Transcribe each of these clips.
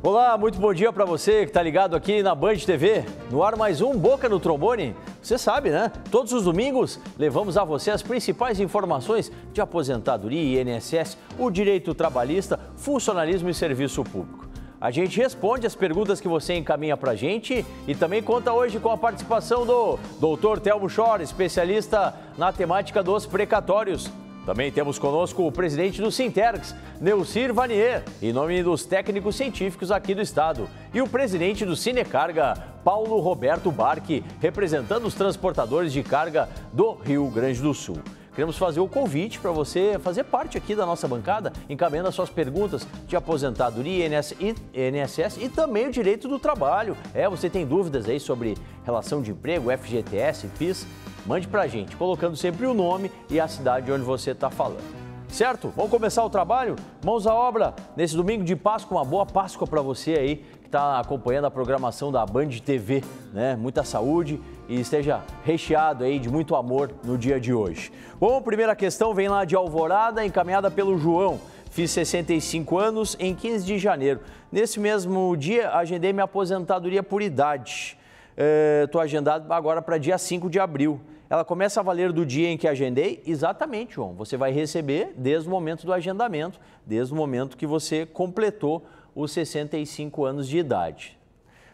Olá, muito bom dia para você que está ligado aqui na Band TV. No ar mais um Boca no Trombone. Você sabe, né? Todos os domingos levamos a você as principais informações de aposentadoria, INSS, o direito trabalhista, funcionalismo e serviço público. A gente responde as perguntas que você encaminha para a gente e também conta hoje com a participação do Dr. Telmo Schor, especialista na temática dos precatórios. Também temos conosco o presidente do Sintergs, Neucir Vanier, em nome dos técnicos científicos aqui do estado. E o presidente do Cinecarga, Paulo Roberto Barque, representando os transportadores de carga do Rio Grande do Sul. Queremos fazer o convite para você fazer parte aqui da nossa bancada, encaminhando as suas perguntas de aposentadoria, INSS e também o direito do trabalho. Você tem dúvidas aí sobre relação de emprego, FGTS, PIS? Mande pra gente, colocando sempre o nome e a cidade onde você está falando. Certo? Vamos começar o trabalho? Mãos à obra nesse domingo de Páscoa, uma boa Páscoa para você aí que está acompanhando a programação da Band TV, né? Muita saúde e esteja recheado aí de muito amor no dia de hoje. Bom, a primeira questão vem lá de Alvorada, encaminhada pelo João. Fiz 65 anos em 15 de janeiro. Nesse mesmo dia, agendei minha aposentadoria por idade. Estou agendado agora para dia 5 de abril. Ela começa a valer do dia em que agendei? Exatamente, João. Você vai receber desde o momento do agendamento, desde o momento que você completou os 65 anos de idade.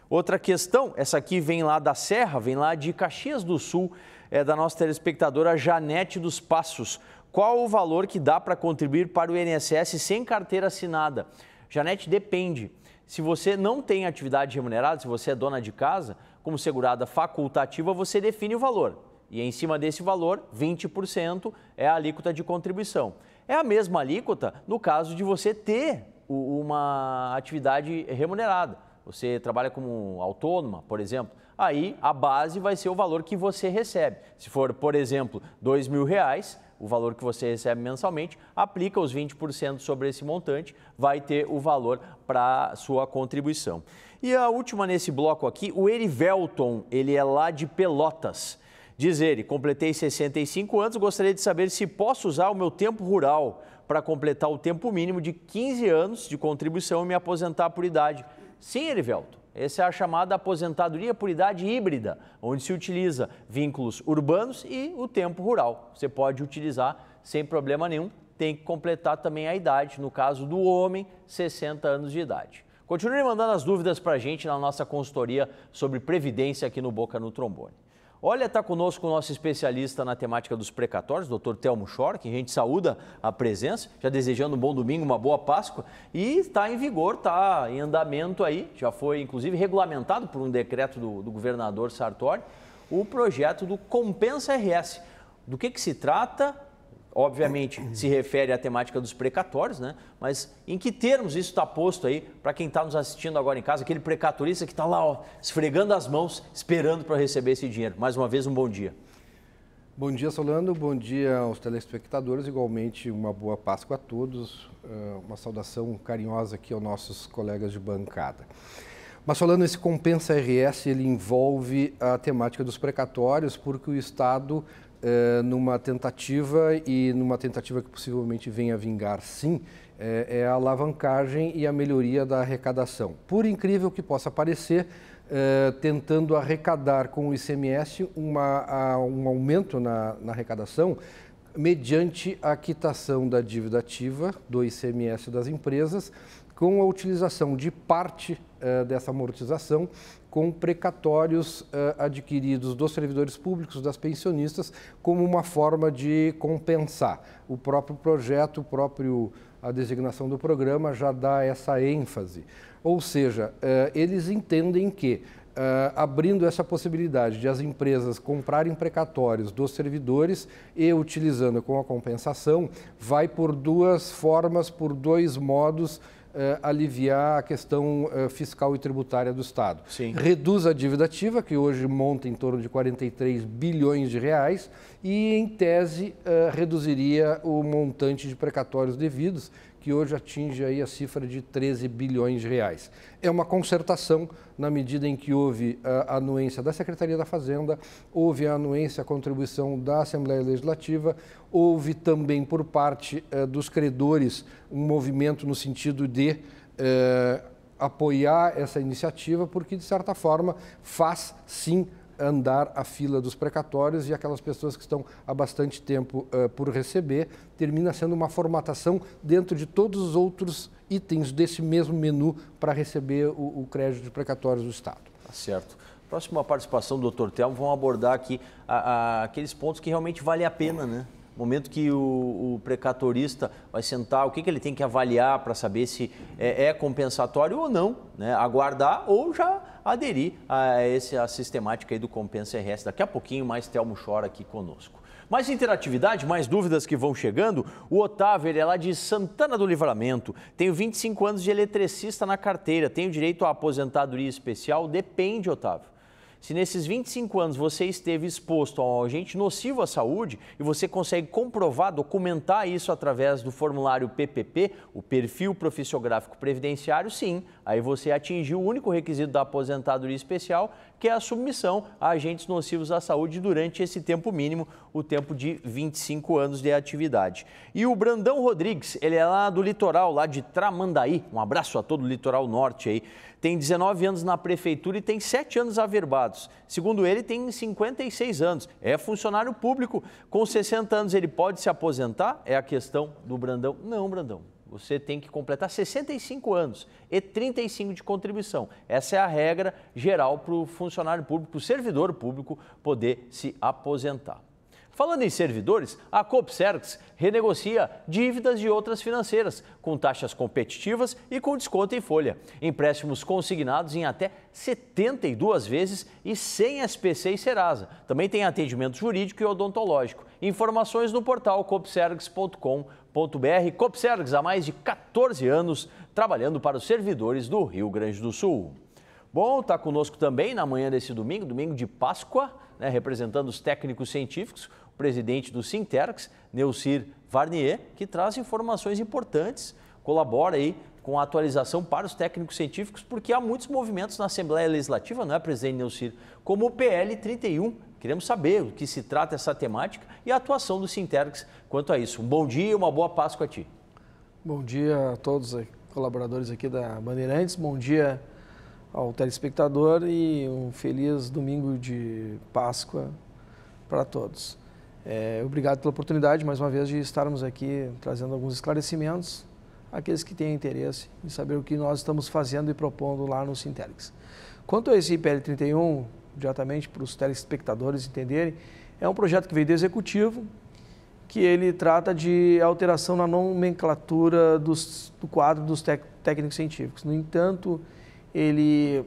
Outra questão, essa aqui vem lá da Serra, vem lá de Caxias do Sul, é da nossa telespectadora Janete dos Passos. Qual o valor que dá para contribuir para o INSS sem carteira assinada? Janete, depende. Se você não tem atividade remunerada, se você é dona de casa, como segurada facultativa, você define o valor. E em cima desse valor, 20% é a alíquota de contribuição. É a mesma alíquota no caso de você ter uma atividade remunerada. Você trabalha como autônoma, por exemplo, aí a base vai ser o valor que você recebe. Se for, por exemplo, R$2.000, o valor que você recebe mensalmente, aplica os 20% sobre esse montante, vai ter o valor para a sua contribuição. E a última nesse bloco aqui, o Erivelton, ele é lá de Pelotas. Diz ele, completei 65 anos, gostaria de saber se posso usar o meu tempo rural para completar o tempo mínimo de 15 anos de contribuição e me aposentar por idade. Sim, Erivelton, essa é a chamada aposentadoria por idade híbrida, onde se utiliza vínculos urbanos e o tempo rural. Você pode utilizar sem problema nenhum, tem que completar também a idade, no caso do homem, 60 anos de idade. Continue mandando as dúvidas para a gente na nossa consultoria sobre previdência aqui no Boca no Trombone. Olha, está conosco o nosso especialista na temática dos precatórios, Dr. Telmo Schor, que a gente saúda a presença, já desejando um bom domingo, uma boa Páscoa, e está em vigor, está em andamento aí, já foi inclusive regulamentado por um decreto do governador Sartori, o projeto do Compensa RS. Do que se trata? Obviamente se refere à temática dos precatórios, né? Mas em que termos isso está posto aí para quem está nos assistindo agora em casa, aquele precatorista que está lá, esfregando as mãos, esperando para receber esse dinheiro. Mais uma vez, um bom dia. Bom dia, Solano. Bom dia aos telespectadores. Igualmente, uma boa Páscoa a todos. Uma saudação carinhosa aqui aos nossos colegas de bancada. Mas, Solano, esse Compensa RS, ele envolve a temática dos precatórios, porque o Estado... numa tentativa que possivelmente venha a vingar, sim, é a alavancagem e a melhoria da arrecadação. Por incrível que possa parecer, tentando arrecadar com o ICMS um aumento na arrecadação mediante a quitação da dívida ativa do ICMS das empresas, com a utilização de parte dessa amortização com precatórios adquiridos dos servidores públicos, das pensionistas, como uma forma de compensar. O próprio projeto, a designação do programa já dá essa ênfase. Ou seja, eles entendem que, abrindo essa possibilidade de as empresas comprarem precatórios dos servidores e utilizando com a compensação, vai por duas formas, por dois modos, aliviar a questão fiscal e tributária do Estado. Sim. Reduz a dívida ativa, que hoje monta em torno de 43 bilhões de reais, e, em tese, reduziria o montante de precatórios devidos, que hoje atinge aí a cifra de 13 bilhões de reais. É uma concertação na medida em que houve a anuência da Secretaria da Fazenda, houve a anuência, a contribuição da Assembleia Legislativa, houve também por parte dos credores um movimento no sentido de apoiar essa iniciativa, porque, de certa forma, faz, sim, andar a fila dos precatórios e aquelas pessoas que estão há bastante tempo por receber, termina sendo uma formatação dentro de todos os outros itens desse mesmo menu para receber o crédito de precatórios do Estado. Tá certo. Próxima participação do Dr. Telmo, vamos abordar aqui aqueles pontos que realmente valem a pena, né? No momento que o precatorista vai sentar, o que ele tem que avaliar para saber se é compensatório ou não, né? Aguardar ou já aderir a sistemática aí do Compensa RS. Daqui a pouquinho mais Telmo chora aqui conosco. Mais interatividade, mais dúvidas que vão chegando. O Otávio, ele é lá de Santana do Livramento. Tenho 25 anos de eletricista na carteira. Tenho direito à aposentadoria especial? Depende, Otávio. Se nesses 25 anos você esteve exposto a um agente nocivo à saúde e você consegue comprovar, documentar isso através do formulário PPP, o Perfil Profissiográfico Previdenciário, sim, aí você atingiu o único requisito da aposentadoria especial, que é a submissão a agentes nocivos à saúde durante esse tempo mínimo, o tempo de 25 anos de atividade. E o Brandão Rodrigues, ele é lá do litoral, lá de Tramandaí, um abraço a todo o litoral norte aí, tem 19 anos na prefeitura e tem 7 anos averbados. Segundo ele, tem 56 anos, é funcionário público, com 60 anos ele pode se aposentar? É a questão do Brandão. Não, Brandão. Você tem que completar 65 anos e 35 de contribuição. Essa é a regra geral para o funcionário público, para o servidor público poder se aposentar. Falando em servidores, a Copsergs renegocia dívidas de outras financeiras, com taxas competitivas e com desconto em folha. Empréstimos consignados em até 72 vezes e sem SPC e Serasa. Também tem atendimento jurídico e odontológico. Informações no portal copsergs.com.br. Copsergs há mais de 14 anos trabalhando para os servidores do Rio Grande do Sul. Bom, está conosco também na manhã desse domingo, domingo de Páscoa, né, representando os técnicos científicos, o presidente do Sintergs, Neucir Varnier, que traz informações importantes, colabora aí com a atualização para os técnicos científicos, porque há muitos movimentos na Assembleia Legislativa, não é, presidente Neucir, como o PL 31. Queremos saber o que se trata essa temática e a atuação do Sintergs quanto a isso. Um bom dia e uma boa Páscoa a ti. Bom dia a todos os colaboradores aqui da Bandeirantes, bom dia ao telespectador e um feliz domingo de Páscoa para todos. Obrigado pela oportunidade, mais uma vez, de estarmos aqui trazendo alguns esclarecimentos àqueles que têm interesse em saber o que nós estamos fazendo e propondo lá no Sintergs. Quanto a esse IPL 31, diretamente para os telespectadores entenderem, é um projeto que veio do Executivo, que ele trata de alteração na nomenclatura do quadro dos técnicos científicos. No entanto, ele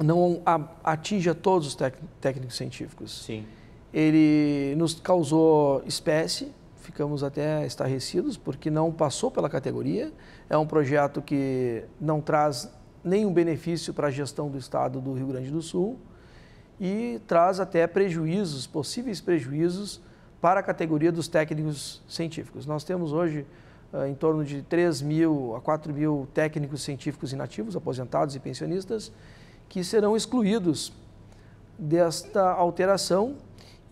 não atinge a todos os técnicos científicos. Sim. Ele nos causou espécie, ficamos até estarrecidos, porque não passou pela categoria. É um projeto que não traz nenhum benefício para a gestão do Estado do Rio Grande do Sul e traz até prejuízos, possíveis prejuízos, para a categoria dos técnicos científicos. Nós temos hoje em torno de 3.000 a 4.000 técnicos científicos inativos, aposentados e pensionistas, que serão excluídos desta alteração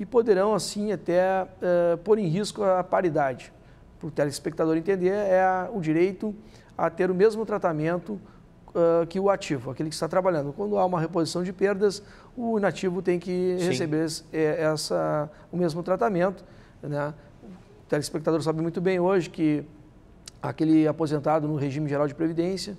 e poderão, assim, até pôr em risco a paridade. Para o telespectador entender, é o direito a ter o mesmo tratamento que o ativo, aquele que está trabalhando. Quando há uma reposição de perdas, o inativo tem que receber o mesmo tratamento, né? O telespectador sabe muito bem hoje que aquele aposentado no regime geral de previdência,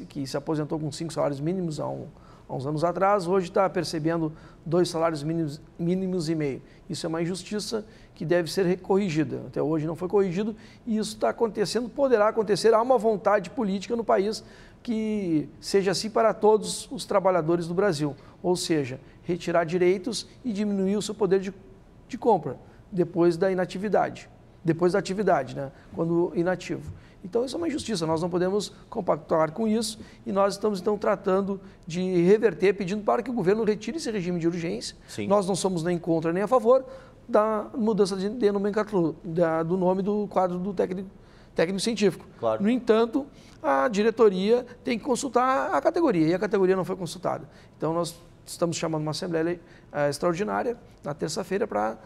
que se aposentou com 5 salários mínimos há uns anos atrás, hoje está percebendo 2 salários mínimos e meio. Isso é uma injustiça que deve ser corrigida. Até hoje não foi corrigido e isso está acontecendo, poderá acontecer. Há uma vontade política no país que seja assim para todos os trabalhadores do Brasil, ou seja, retirar direitos e diminuir o seu poder de compra depois da inatividade, depois da atividade, né? Quando inativo. Então isso é uma injustiça, nós não podemos compactuar com isso e nós estamos então tratando de reverter, pedindo para que o governo retire esse regime de urgência. Sim. Nós não somos nem contra nem a favor da mudança de nomenclatura, do nome do quadro do técnico científico. Claro. No entanto, a diretoria tem que consultar a categoria e a categoria não foi consultada. Então nós estamos chamando uma assembleia extraordinária na terça-feira para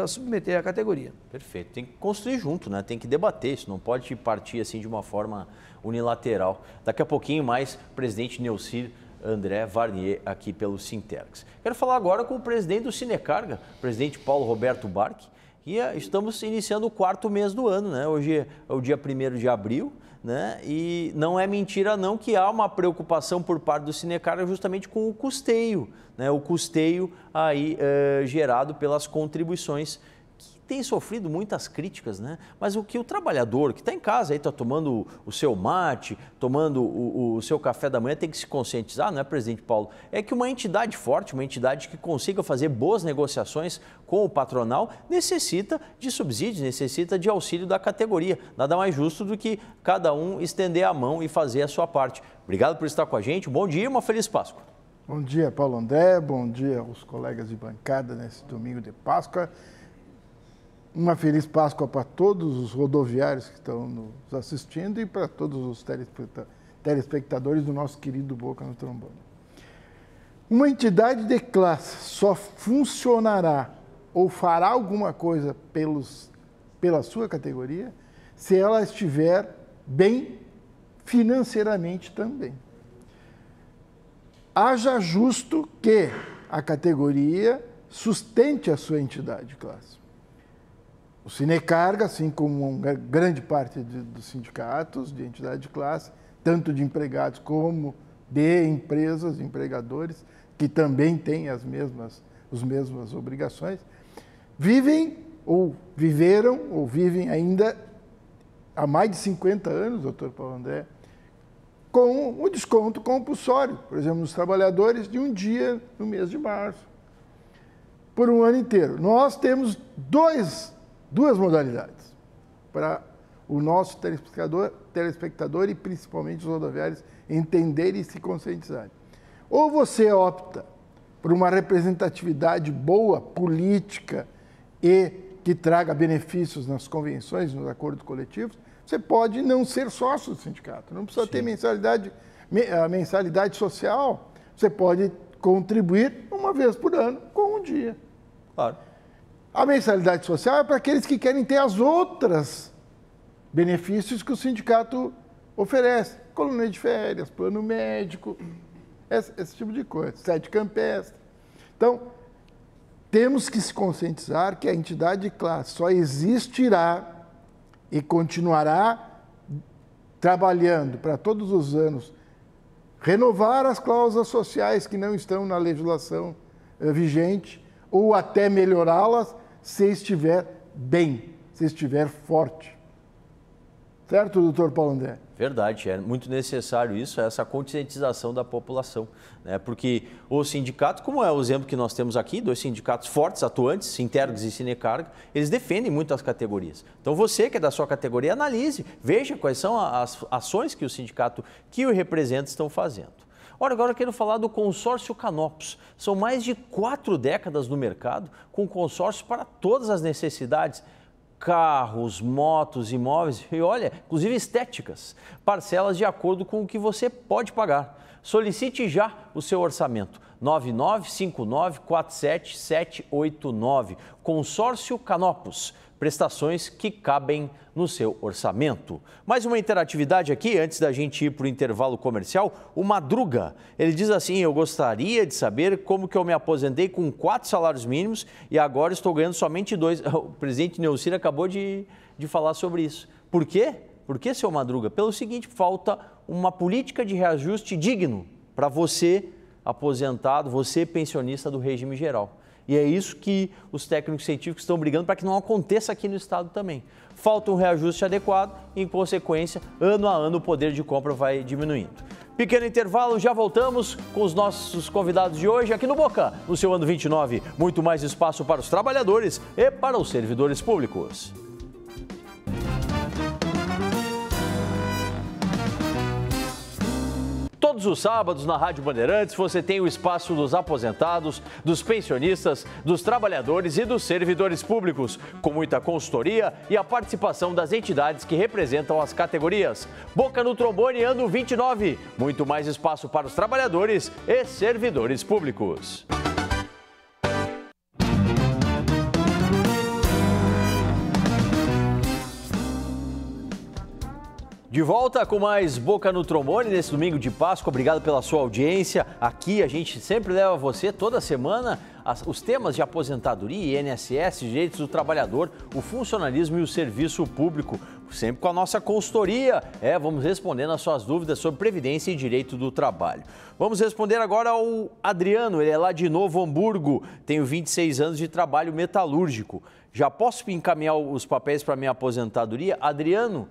submeter à categoria. Perfeito. Tem que construir junto, né? Tem que debater isso, não pode partir assim de uma forma unilateral. Daqui a pouquinho mais, presidente Neucir André Varnier aqui pelo Sintergs. Quero falar agora com o presidente do Sinecarga, presidente Paulo Roberto Barque, e estamos iniciando o 4º mês do ano, né? Hoje é o dia 1º de abril, né? E não é mentira não que há uma preocupação por parte do Sinecarga justamente com o custeio, né? O custeio aí gerado pelas contribuições, que tem sofrido muitas críticas, né? Mas o que o trabalhador que está em casa aí, está tomando o seu mate, tomando o seu café da manhã, tem que se conscientizar, não é, presidente Paulo? É que uma entidade forte, uma entidade que consiga fazer boas negociações com o patronal, necessita de subsídios, necessita de auxílio da categoria. Nada mais justo do que cada um estender a mão e fazer a sua parte. Obrigado por estar com a gente, um bom dia e uma feliz Páscoa. Bom dia, Paulo André, bom dia aos colegas de bancada nesse domingo de Páscoa. Uma feliz Páscoa para todos os rodoviários que estão nos assistindo e para todos os telespectadores do nosso querido Boca no Trombone. Uma entidade de classe só funcionará ou fará alguma coisa pela sua categoria se ela estiver bem financeiramente também. Haja justo que a categoria sustente a sua entidade de classe. O Sinecarga, assim como uma grande parte dos sindicatos de entidade de classe, tanto de empregados como de empresas, empregadores, que também têm as mesmas obrigações, vivem ou viveram ou vivem ainda há mais de 50 anos, doutor Paulo André, com o desconto compulsório, por exemplo, nos trabalhadores de um dia no mês de março, por um ano inteiro. Nós temos duas modalidades para o nosso telespectador e principalmente os rodoviários entenderem e se conscientizarem. Ou você opta por uma representatividade boa, política e que traga benefícios nas convenções, nos acordos coletivos, você pode não ser sócio do sindicato, não precisa ter mensalidade social, você pode contribuir uma vez por ano com um dia. Claro. A mensalidade social é para aqueles que querem ter as outras benefícios que o sindicato oferece. Coluna de férias, plano médico, esse tipo de coisa, sede campestre. Então, temos que se conscientizar que a entidade de classe só existirá e continuará trabalhando para todos os anos renovar as cláusulas sociais que não estão na legislação vigente ou até melhorá-las se estiver bem, se estiver forte. Certo, doutor Paulo André? Verdade, é muito necessário isso, essa conscientização da população, né? Porque o sindicato, como é o exemplo que nós temos aqui, 2 sindicatos fortes, atuantes, Sintergs e Sinecarga, eles defendem muito as categorias. Então você que é da sua categoria, analise, veja quais são as ações que o sindicato que o representa estão fazendo. Ora, agora eu quero falar do consórcio Canopus. São mais de 4 décadas no mercado, com consórcio para todas as necessidades, carros, motos, imóveis e, olha, inclusive estéticas, parcelas de acordo com o que você pode pagar. Solicite já o seu orçamento. 9959-47789. Consórcio Canopus. Prestações que cabem no seu orçamento. Mais uma interatividade aqui, antes da gente ir para o intervalo comercial. O Madruga, ele diz assim: eu gostaria de saber como que eu me aposentei com 4 salários mínimos e agora estou ganhando somente 2. O presidente Neucir acabou de falar sobre isso. Por quê? Por que, seu Madruga? Pelo seguinte, falta uma política de reajuste digno para você aposentado, você pensionista do regime geral. E é isso que os técnicos científicos estão brigando para que não aconteça aqui no estado também. Falta um reajuste adequado e, em consequência, ano a ano o poder de compra vai diminuindo. Pequeno intervalo, já voltamos com os nossos convidados de hoje aqui no Boca, no seu ano 29. Muito mais espaço para os trabalhadores e para os servidores públicos. Todos os sábados na Rádio Bandeirantes você tem o espaço dos aposentados, dos pensionistas, dos trabalhadores e dos servidores públicos, com muita consultoria e a participação das entidades que representam as categorias. Boca no Trombone, ano 29. Muito mais espaço para os trabalhadores e servidores públicos. De volta com mais Boca no Trombone nesse domingo de Páscoa. Obrigado pela sua audiência. Aqui a gente sempre leva a você toda semana os temas de aposentadoria, INSS, direitos do trabalhador, o funcionalismo e o serviço público. Sempre com a nossa consultoria. Vamos respondendo as suas dúvidas sobre previdência e direito do trabalho. Vamos responder agora ao Adriano. Ele é lá de Novo Hamburgo. Tenho 26 anos de trabalho metalúrgico. Já posso encaminhar os papéis para minha aposentadoria? Adriano,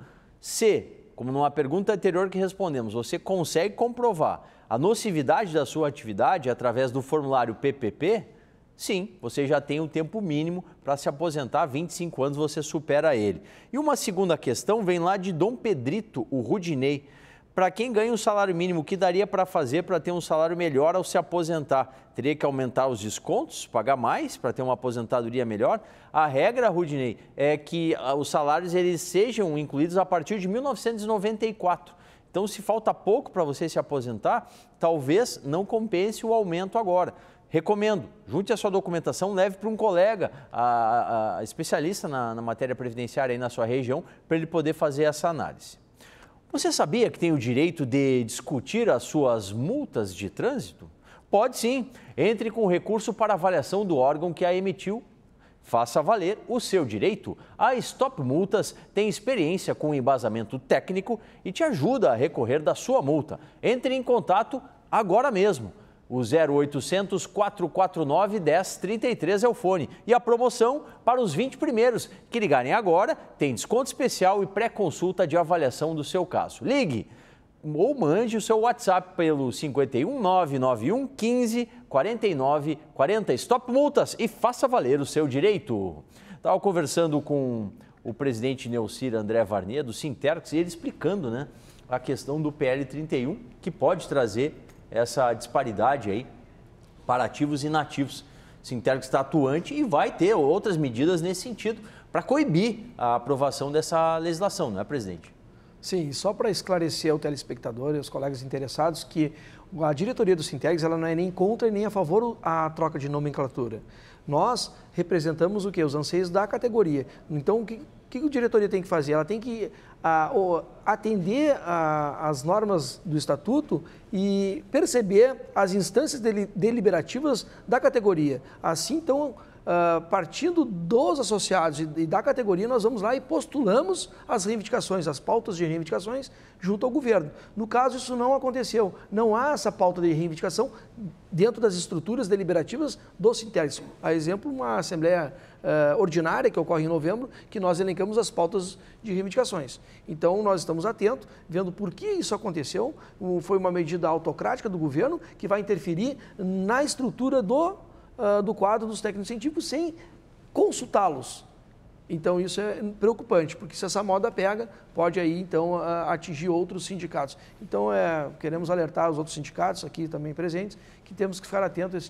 como numa pergunta anterior que respondemos, você consegue comprovar a nocividade da sua atividade através do formulário PPP? Sim, você já tem um tempo mínimo para se aposentar, 25 anos você supera ele. E uma segunda questão vem lá de Dom Pedrito, o Rudinei. Para quem ganha um salário mínimo, o que daria para fazer para ter um salário melhor ao se aposentar? Teria que aumentar os descontos, pagar mais para ter uma aposentadoria melhor? A regra, Rudinei, é que os salários eles sejam incluídos a partir de 1994. Então, se falta pouco para você se aposentar, talvez não compense o aumento agora. Recomendo, junte a sua documentação, leve para um colega, a especialista na matéria previdenciária aí na sua região, para ele poder fazer essa análise. Você sabia que tem o direito de discutir as suas multas de trânsito? Pode sim. Entre com recurso para avaliação do órgão que a emitiu. Faça valer o seu direito. A Stop Multas tem experiência com embasamento técnico e te ajuda a recorrer da sua multa. Entre em contato agora mesmo. O 0800 449 1033 é o fone. E a promoção para os 20 primeiros que ligarem agora tem desconto especial e pré-consulta de avaliação do seu caso. Ligue ou mande o seu WhatsApp pelo 51 991 15 49 40. Stop Multas e faça valer o seu direito. Estava conversando com o presidente Neucir André Varnier do Sintergs e ele explicando, né, a questão do PL 31 que pode trazer essa disparidade aí para ativos e inativos. O Sintergs está atuante e vai ter outras medidas nesse sentido para coibir a aprovação dessa legislação, não é, presidente? Sim, só para esclarecer ao telespectador e aos colegas interessados que a diretoria do Sintergs ela não é nem contra e nem a favor da troca de nomenclatura. Nós representamos o quê? Os anseios da categoria. Então, o que a diretoria tem que fazer? Ela tem que atender às normas do Estatuto e perceber as instâncias deliberativas da categoria. Assim, então, partindo dos associados e da categoria, nós vamos lá e postulamos as reivindicações, as pautas de reivindicações junto ao governo. No caso, isso não aconteceu. Não há essa pauta de reivindicação dentro das estruturas deliberativas do Sintergs. A exemplo, uma assembleia ordinária que ocorre em novembro, que nós elencamos as pautas de reivindicações. Então, nós estamos atentos, vendo por que isso aconteceu. Foi uma medida autocrática do governo que vai interferir na estrutura do quadro dos técnicos científicos sem consultá-los. Então, isso é preocupante, porque se essa moda pega, pode aí, então, atingir outros sindicatos. Então, queremos alertar os outros sindicatos aqui também presentes que temos que ficar atentos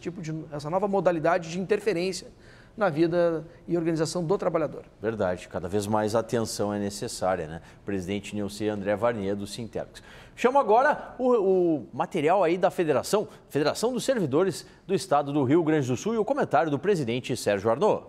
a essa nova modalidade de interferência na vida e organização do trabalhador. Verdade, cada vez mais atenção é necessária, né? Presidente Neucir André Varnier do Sintergs. Chamo agora o material aí da Federação dos Servidores do Estado do Rio Grande do Sul e o comentário do presidente Sérgio Arnaud.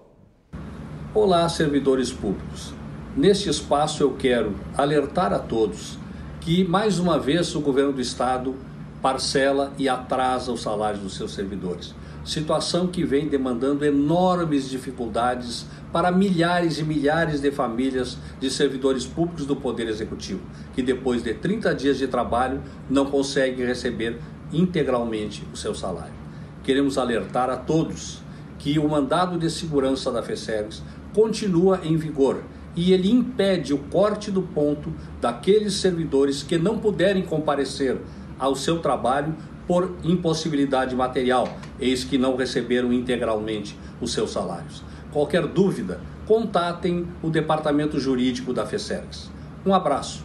Olá, servidores públicos. Neste espaço eu quero alertar a todos que, mais uma vez, o governo do Estado parcela e atrasa os salários dos seus servidores. Situação que vem demandando enormes dificuldades para milhares e milhares de famílias de servidores públicos do Poder Executivo, que depois de 30 dias de trabalho não conseguem receber integralmente o seu salário. Queremos alertar a todos que o mandado de segurança da FESERGS continua em vigor e ele impede o corte do ponto daqueles servidores que não puderem comparecer ao seu trabalho por impossibilidade material, eis que não receberam integralmente os seus salários. Qualquer dúvida, contatem o Departamento Jurídico da FESERGS. Um abraço.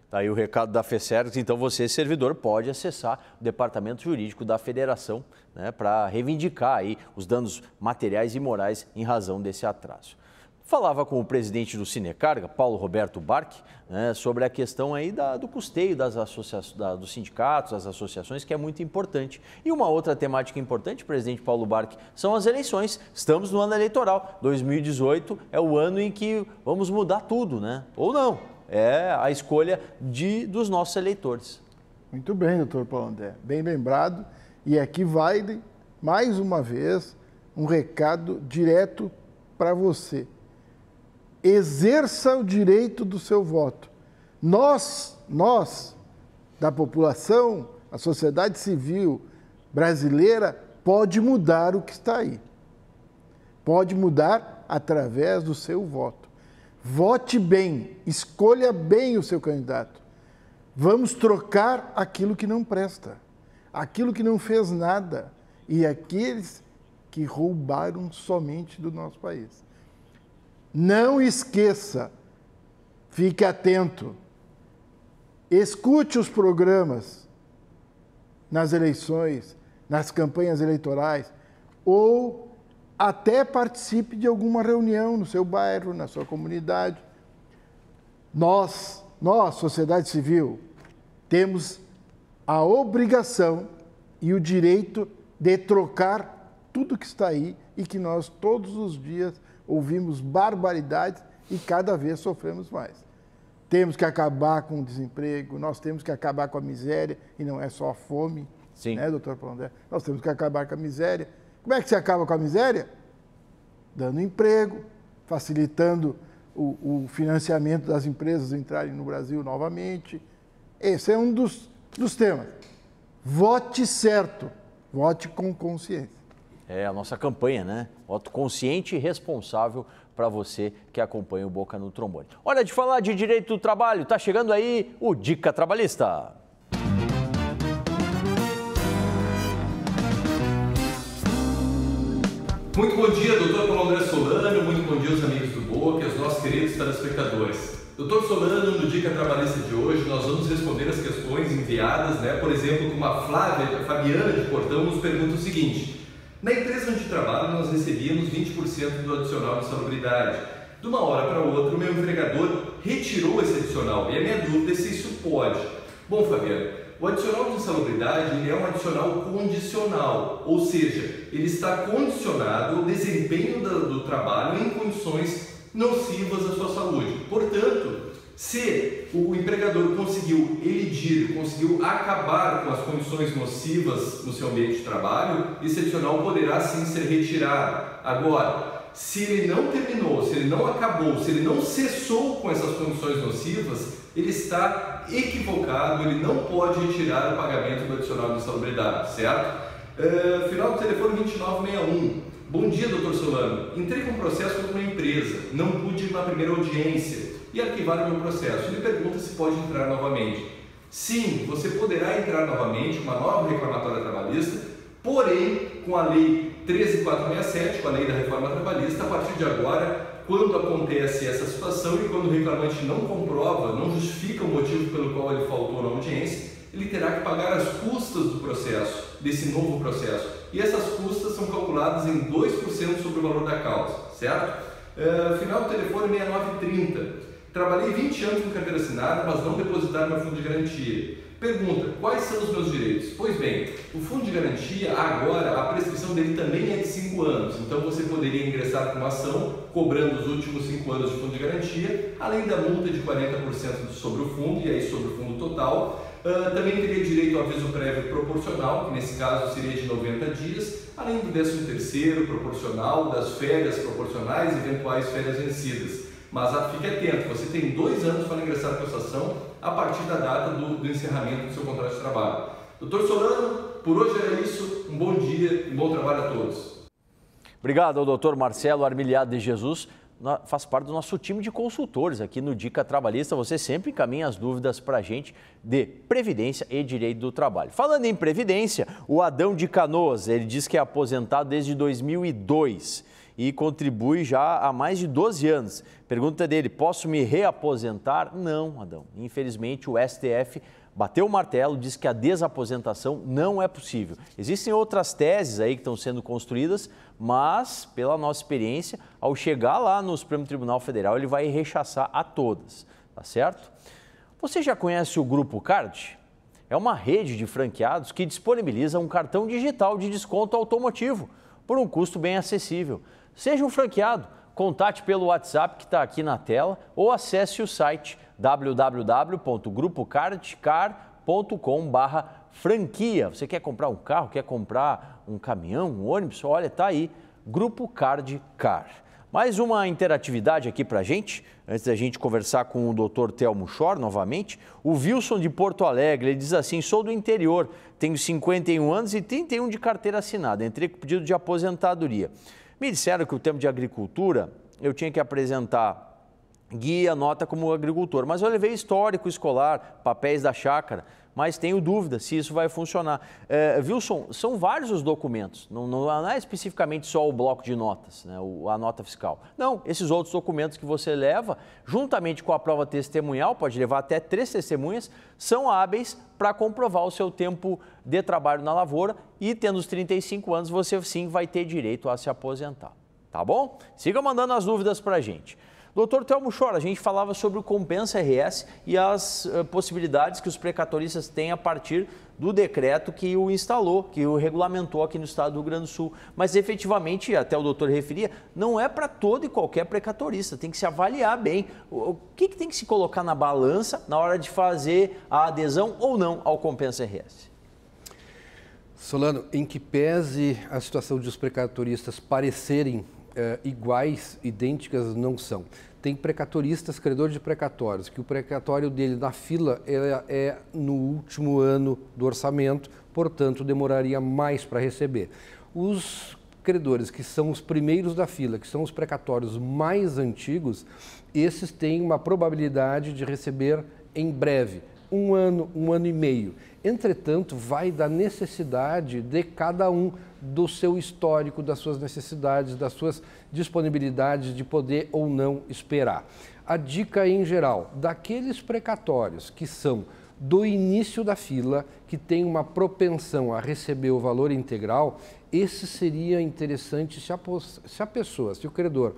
Tá aí o recado da FESERGS, então você, servidor, pode acessar o Departamento Jurídico da Federação, né, para reivindicar aí os danos materiais e morais em razão desse atraso. Falava com o presidente do Sinecarga, Paulo Roberto Barque, né, sobre a questão aí do custeio dos sindicatos, das associações, que é muito importante. E uma outra temática importante, presidente Paulo Barque, são as eleições. Estamos no ano eleitoral. 2018 é o ano em que vamos mudar tudo, né? Ou não? é a escolha dos nossos eleitores. Muito bem, doutor Paulo André, bem lembrado. E aqui vai, mais uma vez, um recado direto para você. Exerça o direito do seu voto. Nós, da população, a sociedade civil brasileira, pode mudar o que está aí. Pode mudar através do seu voto. Vote bem, escolha bem o seu candidato. Vamos trocar aquilo que não presta, aquilo que não fez nada e aqueles que roubaram somente do nosso país. Não esqueça, fique atento, escute os programas nas eleições, nas campanhas eleitorais, ou até participe de alguma reunião no seu bairro, na sua comunidade. Nós, sociedade civil, temos a obrigação e o direito de trocar tudo que está aí e que nós todos os dias ouvimos barbaridades e cada vez sofremos mais. Temos que acabar com o desemprego, nós temos que acabar com a miséria, e não é só a fome, Sim. Né, doutor Paulo André? Nós temos que acabar com a miséria. Como é que se acaba com a miséria? Dando emprego, facilitando o financiamento das empresas entrarem no Brasil novamente. Esse é um dos temas. Vote certo, vote com consciência. É a nossa campanha, né? Voto consciente e responsável para você que acompanha o Boca no Trombone. Olha, de falar de direito do trabalho, tá chegando aí o Dica Trabalhista. Muito bom dia, doutor Paulo André Solano, muito bom dia aos amigos do Boca e aos nossos queridos telespectadores. Doutor Solano, no Dica Trabalhista de hoje, nós vamos responder as questões enviadas, né? Por exemplo, como a Fabiana de Portão nos pergunta o seguinte: na empresa onde trabalho, nós recebíamos 20% do adicional de salubridade. De uma hora para outra, o meu empregador retirou esse adicional. E a minha dúvida é se isso pode. Bom, Fabiano, o adicional de salubridade ele é um adicional condicional, ou seja, ele está condicionado ao desempenho do trabalho em condições nocivas à sua saúde. Portanto, se o empregador conseguiu elidir, conseguiu acabar com as condições nocivas no seu ambiente de trabalho, esse adicional poderá sim ser retirado. Agora, se ele não terminou, se ele não acabou, se ele não cessou com essas condições nocivas, ele está equivocado, ele não pode retirar o pagamento do adicional de salubridade, certo? Final do telefone 2961. Bom dia, doutor Solano. Entrei com um processo contra uma empresa, não pude ir na primeira audiência e arquivar o meu processo. Ele pergunta se pode entrar novamente. Sim, você poderá entrar novamente, uma nova reclamatória trabalhista, porém, com a Lei 13.467, com a Lei da Reforma Trabalhista, a partir de agora, quando acontece essa situação e quando o reclamante não comprova, não justifica o motivo pelo qual ele faltou na audiência, ele terá que pagar as custas do processo, desse novo processo. E essas custas são calculadas em 2% sobre o valor da causa, certo? Final do telefone 6930. Trabalhei 20 anos com carteira assinada, mas não depositaram meu fundo de garantia. Pergunta, quais são os meus direitos? Pois bem, o fundo de garantia, agora, a prescrição dele também é de 5 anos. Então você poderia ingressar com uma ação, cobrando os últimos 5 anos de fundo de garantia, além da multa de 40% sobre o fundo, e aí sobre o fundo total. Também teria direito ao aviso prévio proporcional, que nesse caso seria de 90 dias, além do 13º proporcional, das férias proporcionais e eventuais férias vencidas. Mas fique atento, você tem 2 anos para ingressar com essa ação a partir da data do encerramento do seu contrato de trabalho. Doutor Solano, por hoje era isso. Um bom dia e um bom trabalho a todos. Obrigado ao doutor Marcelo Armiliado de Jesus. Faz parte do nosso time de consultores aqui no Dica Trabalhista. Você sempre encaminha as dúvidas para a gente de Previdência e Direito do Trabalho. Falando em Previdência, o Adão de Canoas, ele diz que é aposentado desde 2002 e contribui já há mais de 12 anos. Pergunta dele, posso me reaposentar? Não, Adão. Infelizmente, o STF bateu o martelo, diz que a desaposentação não é possível. Existem outras teses aí que estão sendo construídas, mas, pela nossa experiência, ao chegar lá no Supremo Tribunal Federal, ele vai rechaçar a todas, tá certo? Você já conhece o Grupo Card? É uma rede de franqueados que disponibiliza um cartão digital de desconto automotivo por um custo bem acessível. Seja um franqueado, contate pelo WhatsApp que está aqui na tela ou acesse o site www.grupocardcar.com/franquia. Você quer comprar um carro, quer comprar um caminhão, um ônibus? Olha, tá aí, Grupo Card Car. Mais uma interatividade aqui pra gente, antes da gente conversar com o Dr. Telmo Schor novamente. O Wilson de Porto Alegre, ele diz assim: sou do interior, tenho 51 anos e 31 de carteira assinada, entrei com pedido de aposentadoria. Me disseram que o tempo de agricultura eu tinha que apresentar guia, nota como agricultor, mas eu levei histórico escolar, papéis da chácara, mas tenho dúvida se isso vai funcionar. Wilson, são vários os documentos, não é especificamente só o bloco de notas, né, a nota fiscal. Não, esses outros documentos que você leva, juntamente com a prova testemunhal, pode levar até 3 testemunhas, são hábeis para comprovar o seu tempo de trabalho na lavoura e, tendo os 35 anos, você sim vai ter direito a se aposentar. Tá bom? Siga mandando as dúvidas para a gente. Doutor Telmo Schor, a gente falava sobre o Compensa RS e as possibilidades que os precatoristas têm a partir do decreto que o instalou, que o regulamentou aqui no estado do Rio Grande do Sul. Mas efetivamente, até o doutor referia, não é para todo e qualquer precatorista, tem que se avaliar bem. O que tem que se colocar na balança na hora de fazer a adesão ou não ao Compensa RS? Solano, em que pese a situação de os precatoristas parecerem iguais, idênticas, não são. Tem precatoristas, credores de precatórios, que o precatório dele na fila é no último ano do orçamento, portanto demoraria mais para receber. Os credores que são os primeiros da fila, que são os precatórios mais antigos, esses têm uma probabilidade de receber em breve, um ano e meio. Entretanto, vai da necessidade de cada um, do seu histórico, das suas necessidades, das suas disponibilidades de poder ou não esperar. A dica em geral, daqueles precatórios que são do início da fila, que tem uma propensão a receber o valor integral, esse seria interessante se a pessoa, se o credor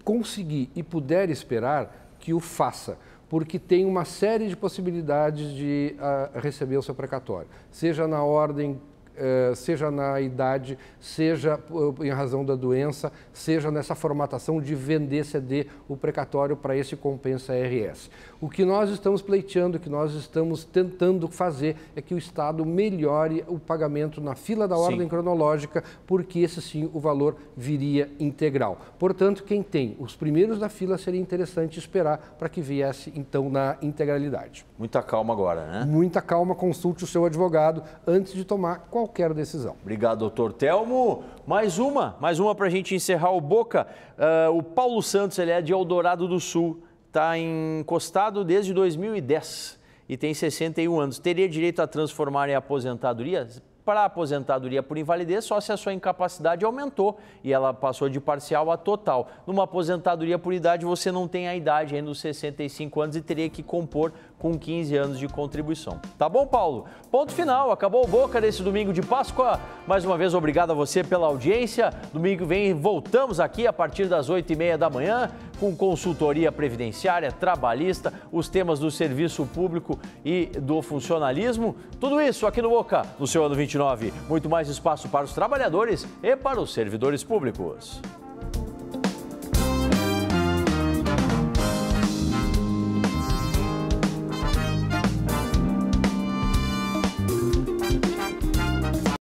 conseguir e puder esperar, que o faça, porque tem uma série de possibilidades de receber o seu precatório, seja na ordem, seja na idade, seja em razão da doença, seja nessa formatação de vender, ceder o precatório para esse Compensa RS. O que nós estamos pleiteando, o que nós estamos tentando fazer é que o Estado melhore o pagamento na fila da ordem cronológica, porque esse sim o valor viria integral. Portanto, quem tem os primeiros da fila seria interessante esperar para que viesse então na integralidade. Muita calma agora, né? Muita calma, consulte o seu advogado antes de tomar qualquer decisão. Obrigado, doutor Telmo. Mais uma para a gente encerrar o Boca. O Paulo Santos, ele é de Eldorado do Sul, está encostado desde 2010 e tem 61 anos. Teria direito a transformar em aposentadoria? Para a aposentadoria por invalidez, só se a sua incapacidade aumentou e ela passou de parcial a total. Numa aposentadoria por idade, você não tem a idade ainda dos 65 anos e teria que compor com 15 anos de contribuição. Tá bom, Paulo? Ponto final. Acabou o Boca nesse domingo de Páscoa. Mais uma vez, obrigado a você pela audiência. Domingo que vem voltamos aqui a partir das 8h30 da manhã com consultoria previdenciária, trabalhista, os temas do serviço público e do funcionalismo. Tudo isso aqui no Boca, no seu ano 29. Muito mais espaço para os trabalhadores e para os servidores públicos.